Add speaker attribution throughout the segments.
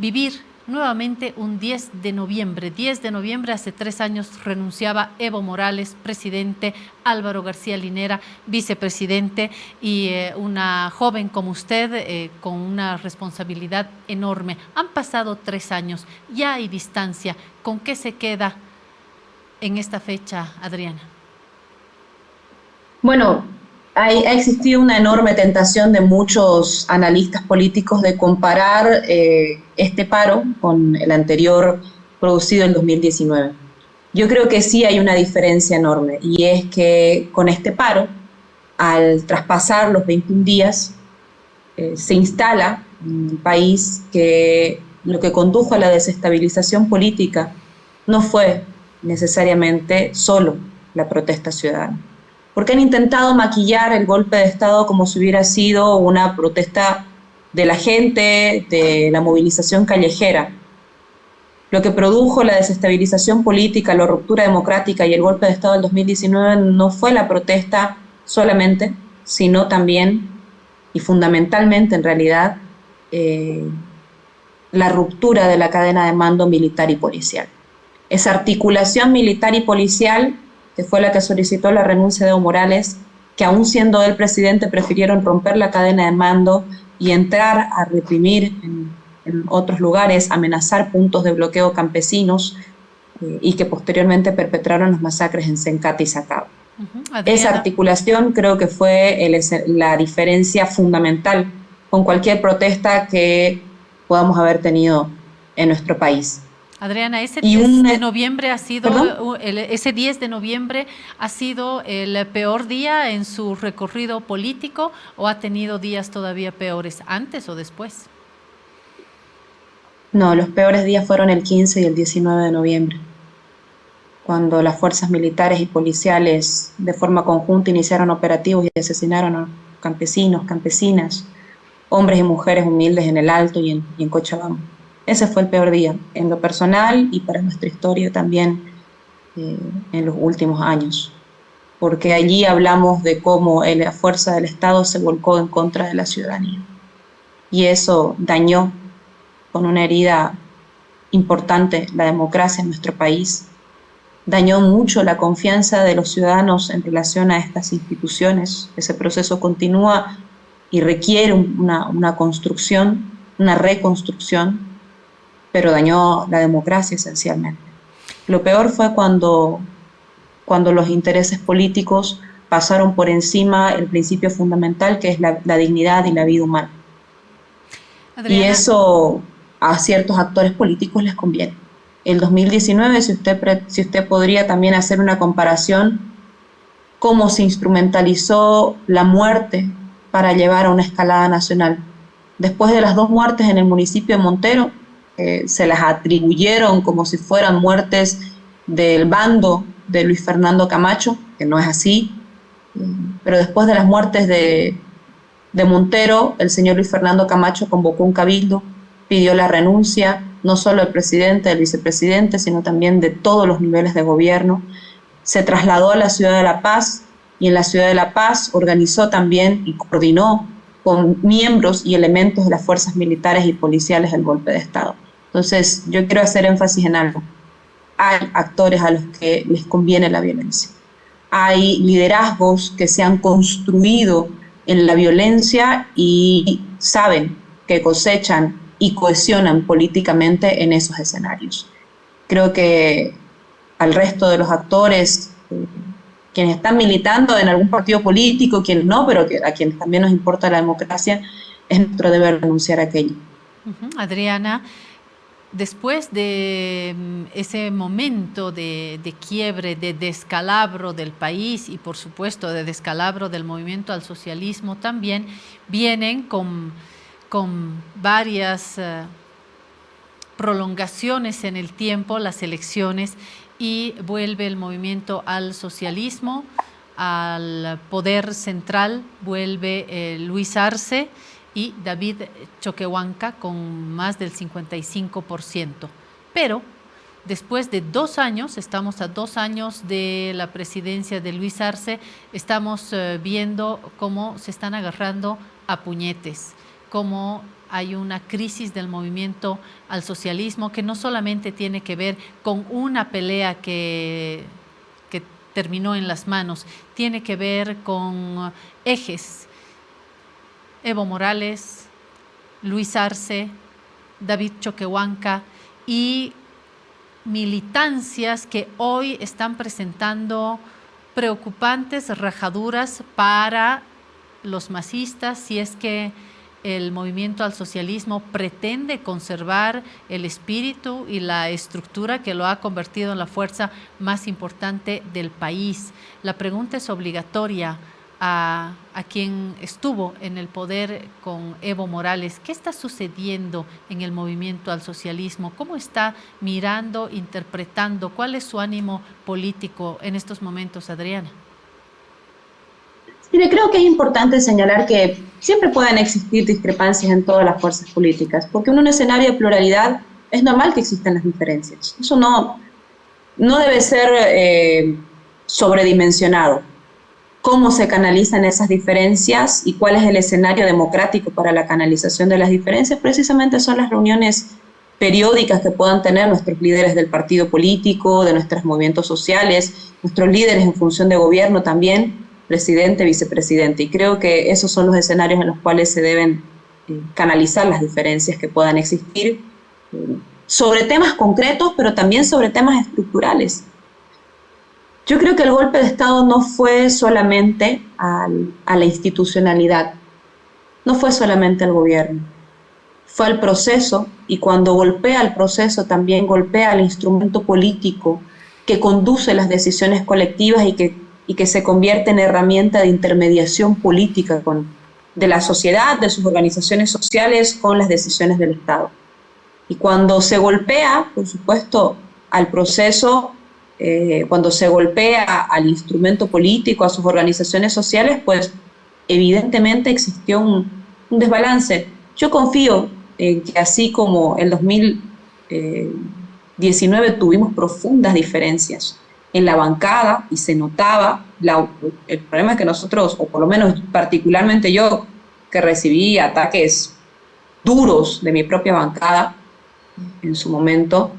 Speaker 1: vivir nuevamente un 10 de noviembre. 10 de noviembre, hace 3 años renunciaba Evo Morales, presidente, Álvaro García Linera, vicepresidente, y una joven como usted con una responsabilidad enorme. Han pasado 3 años, ya hay distancia. ¿Con qué se queda en esta fecha, Adriana?
Speaker 2: Bueno, ha existido una enorme tentación de muchos analistas políticos de comparar este paro con el anterior producido en 2019. Yo creo que sí hay una diferencia enorme y es que con este paro, al traspasar los 21 días, se instala en el país que lo que condujo a la desestabilización política no fue necesariamente solo la protesta ciudadana, porque han intentado maquillar el golpe de Estado como si hubiera sido una protesta de la gente, de la movilización callejera. Lo que produjo la desestabilización política, la ruptura democrática y el golpe de Estado del 2019 no fue la protesta solamente, sino también y fundamentalmente en realidad la ruptura de la cadena de mando militar y policial. Esa articulación militar y policial, que fue la que solicitó la renuncia de Evo Morales, que aún siendo él presidente prefirieron romper la cadena de mando y entrar a reprimir en otros lugares, amenazar puntos de bloqueo campesinos y que posteriormente perpetraron las masacres en Sencate y Sacaba. Esa articulación creo que fue la diferencia fundamental con cualquier protesta que podamos haber tenido en nuestro país.
Speaker 1: Adriana, ese 10 de noviembre ha sido, ese 10 de noviembre ha sido el peor día en su recorrido político, ¿o ha tenido días todavía peores antes o después?
Speaker 2: No, los peores días fueron el 15 y el 19 de noviembre, cuando las fuerzas militares y policiales de forma conjunta iniciaron operativos y asesinaron a campesinos, campesinas, hombres y mujeres humildes en el Alto y en Cochabamba. Ese fue el peor día, en lo personal y para nuestra historia también en los últimos años, porque allí hablamos de cómo la fuerza del Estado se volcó en contra de la ciudadanía. Y eso dañó con una herida importante la democracia en nuestro país, dañó mucho la confianza de los ciudadanos en relación a estas instituciones. Ese proceso continúa y requiere una construcción, una reconstrucción, pero dañó la democracia esencialmente. Lo peor fue cuando los intereses políticos pasaron por encima el principio fundamental que es la dignidad y la vida humana. Adriana. Y eso a ciertos actores políticos les conviene. El 2019, si usted podría también hacer una comparación, cómo se instrumentalizó la muerte para llevar a una escalada nacional. Después de las 2 muertes en el municipio de Montero, se las atribuyeron como si fueran muertes del bando de Luis Fernando Camacho, que no es así, pero después de las muertes de Montero, el señor Luis Fernando Camacho convocó un cabildo, pidió la renuncia, no solo del presidente, del vicepresidente, sino también de todos los niveles de gobierno. Se trasladó a la ciudad de La Paz y en la ciudad de La Paz organizó también y coordinó con miembros y elementos de las fuerzas militares y policiales el golpe de Estado. Entonces, yo quiero hacer énfasis en algo. Hay actores a los que les conviene la violencia. Hay liderazgos que se han construido en la violencia y saben que cosechan y cohesionan políticamente en esos escenarios. Creo que al resto de los actores, quienes están militando en algún partido político, quienes no, pero a quienes también nos importa la democracia, es nuestro deber renunciar a aquello.
Speaker 1: Adriana, después de ese momento de quiebre, de descalabro del país y por supuesto de descalabro del movimiento al socialismo también, vienen con varias prolongaciones en el tiempo las elecciones y vuelve el movimiento al socialismo, al poder central, vuelve Luis Arce y David Choquehuanca con más del 55%. Pero después de 2 años, estamos a 2 años de la presidencia de Luis Arce, estamos viendo cómo se están agarrando a puñetes, cómo hay una crisis del movimiento al socialismo que no solamente tiene que ver con una pelea que terminó en las manos, tiene que ver con ejes. Evo Morales, Luis Arce, David Choquehuanca y militancias que hoy están presentando preocupantes rajaduras para los masistas si es que el movimiento al socialismo pretende conservar el espíritu y la estructura que lo ha convertido en la fuerza más importante del país. La pregunta es obligatoria a quien estuvo en el poder con Evo Morales. ¿Qué está sucediendo en el movimiento al socialismo? ¿Cómo está mirando, interpretando? ¿Cuál es su ánimo político en estos momentos, Adriana?
Speaker 2: Mire, creo que es importante señalar que siempre pueden existir discrepancias en todas las fuerzas políticas, porque en un escenario de pluralidad es normal que existan las diferencias. Eso no debe ser sobredimensionado. Cómo se canalizan esas diferencias y cuál es el escenario democrático para la canalización de las diferencias, precisamente son las reuniones periódicas que puedan tener nuestros líderes del partido político, de nuestros movimientos sociales, nuestros líderes en función de gobierno también, presidente, vicepresidente. Y creo que esos son los escenarios en los cuales se deben canalizar las diferencias que puedan existir sobre temas concretos, pero también sobre temas estructurales. Yo creo que el golpe de Estado no fue solamente a la institucionalidad, no fue solamente al gobierno, fue al proceso, y cuando golpea al proceso también golpea al instrumento político que conduce las decisiones colectivas y que se convierte en herramienta de intermediación política de la sociedad, de sus organizaciones sociales, con las decisiones del Estado. Y cuando se golpea, por supuesto, al proceso, cuando se golpea al instrumento político, a sus organizaciones sociales, pues evidentemente existió un desbalance. Yo confío en que así como en 2019 tuvimos profundas diferencias en la bancada y se notaba, el problema es que nosotros, o por lo menos particularmente yo, que recibí ataques duros de mi propia bancada en su momento,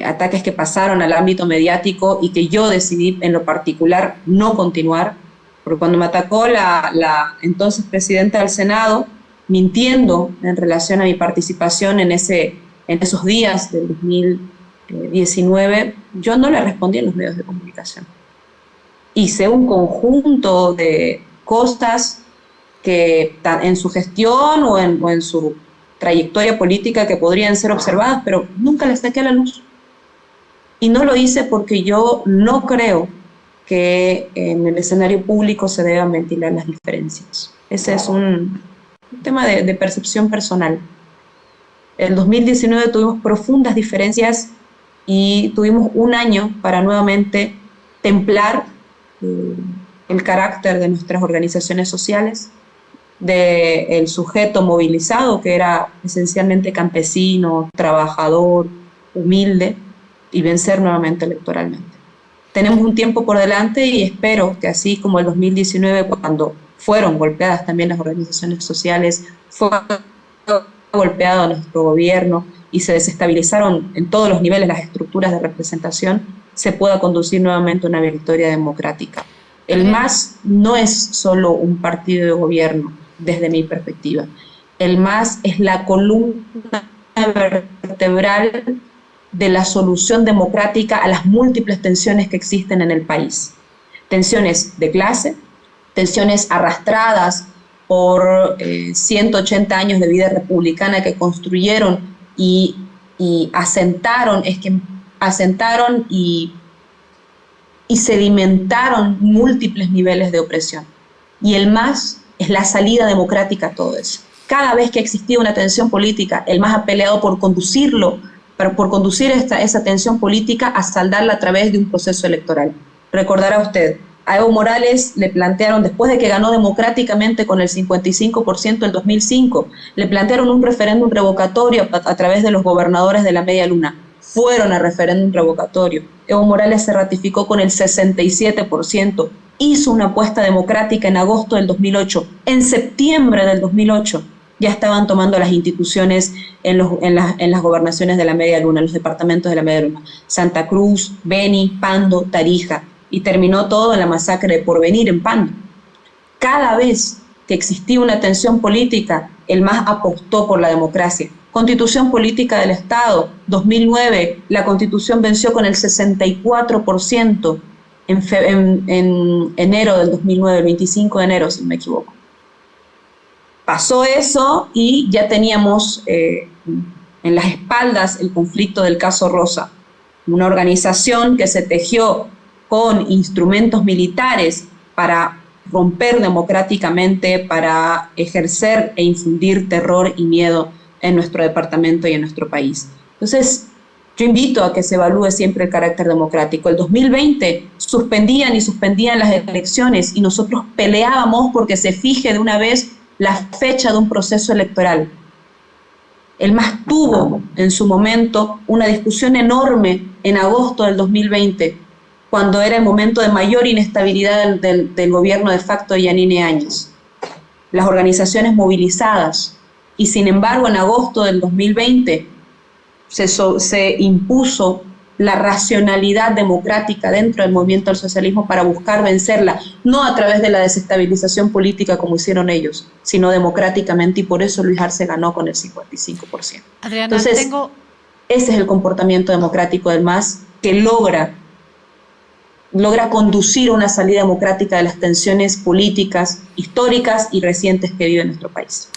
Speaker 2: ataques que pasaron al ámbito mediático y que yo decidí en lo particular no continuar, porque cuando me atacó la entonces presidenta del Senado, mintiendo en relación a mi participación en esos días del 2019, yo no le respondí en los medios de comunicación. Hice un conjunto de cosas que en su gestión o en su trayectoria política que podrían ser observadas, pero nunca les saqué a la luz. Y no lo hice porque yo no creo que en el escenario público se deban ventilar las diferencias. Ese es un tema de percepción personal. En 2019 tuvimos profundas diferencias y tuvimos un año para nuevamente templar el carácter de nuestras organizaciones sociales, del sujeto movilizado, que era esencialmente campesino, trabajador, humilde, y vencer nuevamente electoralmente. Tenemos un tiempo por delante y espero que así como el 2019, cuando fueron golpeadas también las organizaciones sociales, fue golpeado nuestro gobierno y se desestabilizaron en todos los niveles las estructuras de representación, se pueda conducir nuevamente una victoria democrática. El MAS no es solo un partido de gobierno, desde mi perspectiva. El MAS es la columna vertebral de la solución democrática a las múltiples tensiones que existen en el país. Tensiones de clase, tensiones arrastradas por 180 años de vida republicana que construyeron y asentaron y sedimentaron múltiples niveles de opresión. Y el MAS es la salida democrática a todo eso. Cada vez que ha existido una tensión política, el MAS ha peleado por conducir esa tensión política a saldarla a través de un proceso electoral. Recordará usted, a Evo Morales le plantearon, después de que ganó democráticamente con el 55% del 2005, le plantearon un referéndum revocatorio a través de los gobernadores de la Media Luna. Fueron a referéndum revocatorio. Evo Morales se ratificó con el 67%. Hizo una apuesta democrática en agosto del 2008. En septiembre del 2008 ya estaban tomando las instituciones en las gobernaciones de la Media Luna, en los departamentos de la Media Luna, Santa Cruz, Beni, Pando, Tarija, y terminó todo en la masacre de Porvenir en Pando. Cada vez que existía una tensión política, el MAS apostó por la democracia. Constitución política del Estado, 2009, la Constitución venció con el 64% en enero del 2009, el 25 de enero, si no me equivoco. Pasó eso y ya teníamos en las espaldas el conflicto del caso Rosa, una organización que se tejió con instrumentos militares para romper democráticamente, para ejercer e infundir terror y miedo en nuestro departamento y en nuestro país. Entonces, yo invito a que se evalúe siempre el carácter democrático. El 2020 suspendían las elecciones y nosotros peleábamos porque se fije de una vez la fecha de un proceso electoral. El MAS tuvo en su momento una discusión enorme en agosto del 2020, cuando era el momento de mayor inestabilidad del gobierno de facto de Yanine Áñez. Las organizaciones movilizadas, y sin embargo en agosto del 2020 se impuso la racionalidad democrática dentro del movimiento al socialismo para buscar vencerla, no a través de la desestabilización política como hicieron ellos, sino democráticamente, y por eso Luis Arce ganó con el 55%.
Speaker 1: Adriana,
Speaker 2: entonces, ese es el comportamiento democrático del MAS que logra conducir a una salida democrática de las tensiones políticas, históricas y recientes que vive nuestro país.